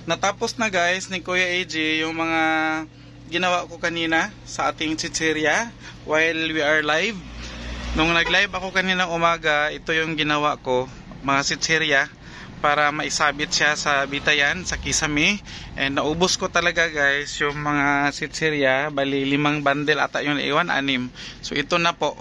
natapos na guys ni Kuya AJ yung mga ginawa ko kanina sa ating chichirya while we are live. Nung nag-live ako kanina umaga, ito yung ginawa ko, mga chichirya, para maisabit siya sa bitayan, sa kisame. And naubos ko talaga guys yung mga chichirya, bali 5 bundle ata yung naiwan, 6. So ito na po.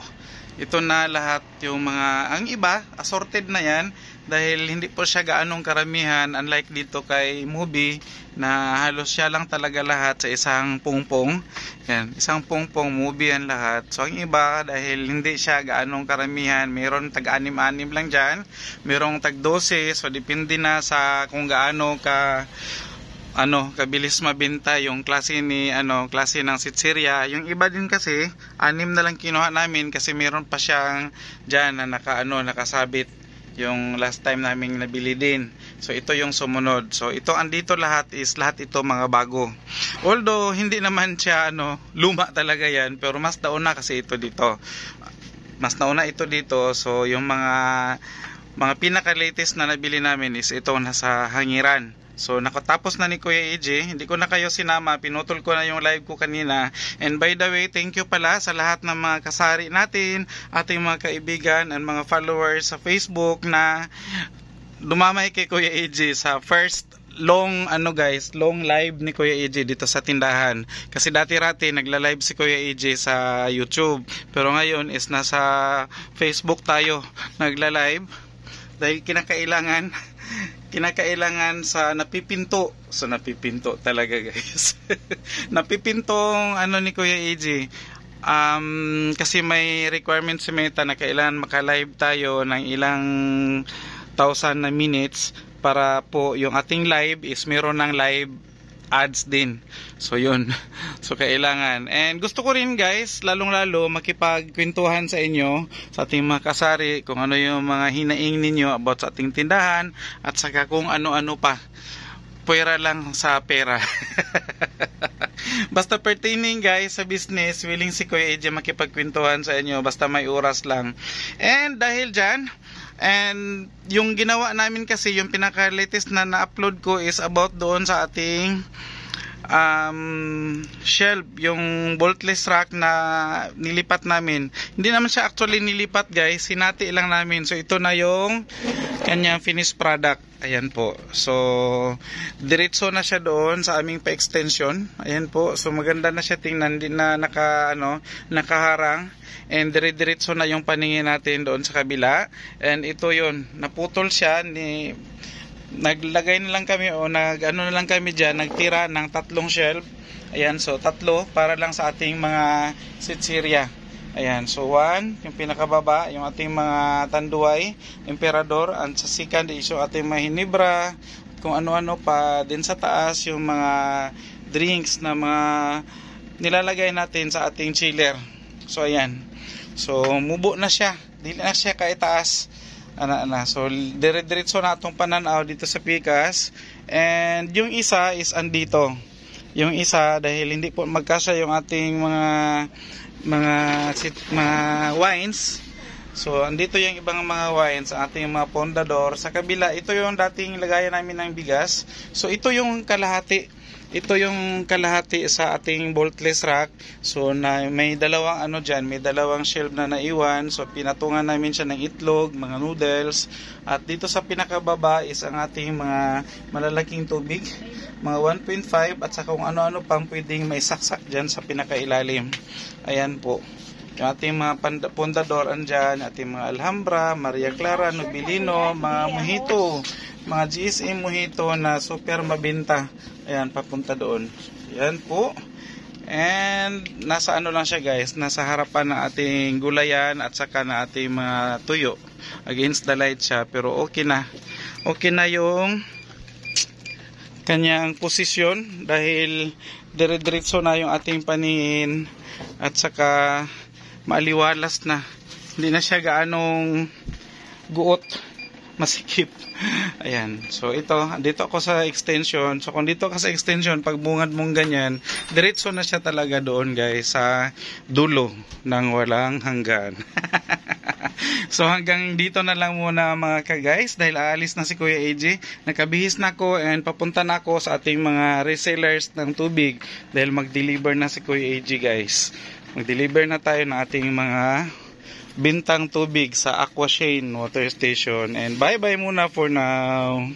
Ito na lahat yung mga, ang iba, assorted na yan. Dahil hindi po siya gaanong karamihan, unlike dito kay Movie, na halos siya lang talaga lahat sa isang pungpong. Yan, isang pungpong, Movie yan lahat. So ang iba, dahil hindi siya gaanong karamihan, mayroon tag-anim-anim lang dyan, mayroong tag-12, so depende na sa kung gaano kabilis mabenta yung klase ni klase ng chichirya. Yung iba din kasi 6 na lang kinuha namin kasi meron pa siyang diyan na nakasabit yung last time naming nabili din. So ito yung sumunod. So ito andito lahat ito mga bago. Although hindi naman siya luma talaga yan, pero mas nauna kasi ito dito. Mas nauna ito dito. So yung mga pinaka latest na nabili namin is ito nasa hangiran. So nakatapos na ni Kuya AJ, hindi ko na kayo sinama, pinutol ko na yung live ko kanina. And by the way, thank you pala sa lahat ng mga kasari natin, ating mga kaibigan and mga followers sa Facebook na dumamay kay Kuya AJ sa first long live ni Kuya AJ dito sa tindahan. Kasi dati-rati nagla-live si Kuya AJ sa YouTube, pero ngayon is nasa Facebook tayo nagla-live dahil kinakailangan sa napipinto. So napipinto talaga guys. Napipintong ni Kuya AJ. Kasi may requirement si Meta na kailangan maka-live tayo ng ilang 1,000 na minutes para po yung ating live is meron ng live ads din. So yun. So kailangan. And gusto ko rin guys, lalong-lalo makipagkwentuhan sa inyo, sa ating mga kasari, kung ano yung mga hinaing ninyo about sa ating tindahan, at saka kung ano-ano pa. Pwera lang sa pera. Basta pertaining guys sa business, willing si Kuya AJ makipagkwentuhan sa inyo, basta may oras lang. And dahil dyan, and yung ginawa namin kasi, yung pinaka-latest na na-upload ko is about doon sa ating shelf, yung boltless rack na nilipat namin. Hindi naman siya actually nilipat guys, hinati lang namin. So ito na yung kanyang finished product. Ayan po. So diretso na siya doon sa aming pa-extension. Ayan po. So maganda na siya tingnan, hindi na nakaharang. And dire-diretso na yung paningin natin doon sa kabila. And ito yun, naputol siya naglagay na lang kami na lang kami dyan, nagtira ng 3 shelf. Ayan, so 3 para lang sa ating mga chichirya. Ayan, so 1 yung pinakababa, yung ating mga tanduay, emperador, and sa second is yung ating mga hinibra, kung ano-ano pa. Din sa taas yung mga drinks na mga nilalagay natin sa ating chiller. So ayan, so mubo na siya, dili na siya kaitaas. So dire-diretso na itong pananaw dito sa pikas. And yung isa is andito. Yung isa, dahil hindi po magkasya yung ating mga wines, so andito yung ibang mga wines, ating mga pondador. Sa kabila, ito yung dating lagayan namin ng bigas. So ito yung kalahati. Ito yung kalahati sa ating boltless rack. So may dalawang dyan, may dalawang shelf na naiwan. So pinatungan namin siya ng itlog, mga noodles. At dito sa pinakababa is ang ating mga malalaking tubig, mga 1.5, at saka kung ano-ano pang pwedeng may saksak dyan sa pinakailalim. Ayan po. Yung ating mga pondador andyan, ating mga Alhambra, Maria Clara, Nobilino, mga mojito, mga GSA mojito na super mabenta. Ayan, papunta doon. Ayan po. And nasa lang siya guys, nasa harapan ng ating gulayan at saka na ating mga tuyo. Against the light siya, pero okay na. Okay na yung kanyang posisyon dahil dire-diretso na yung ating paningin at saka maaliwalas na. Hindi na siya gaanong guot, masikip. Ayan. So ito, dito ako sa extension. So kung dito ka sa extension, pag bungad mong ganyan, diretso na siya talaga doon guys, sa dulo ng walang hanggan. So hanggang dito na lang muna mga ka-guys dahil aalis na si Kuya AJ. Nakabihis na ako and papunta na ako sa ating mga resellers ng tubig dahil mag-deliver na si Kuya AJ guys. Mag-deliver na tayo ng ating mga bintang tubig sa Aquashane Water Station. And bye bye muna for now.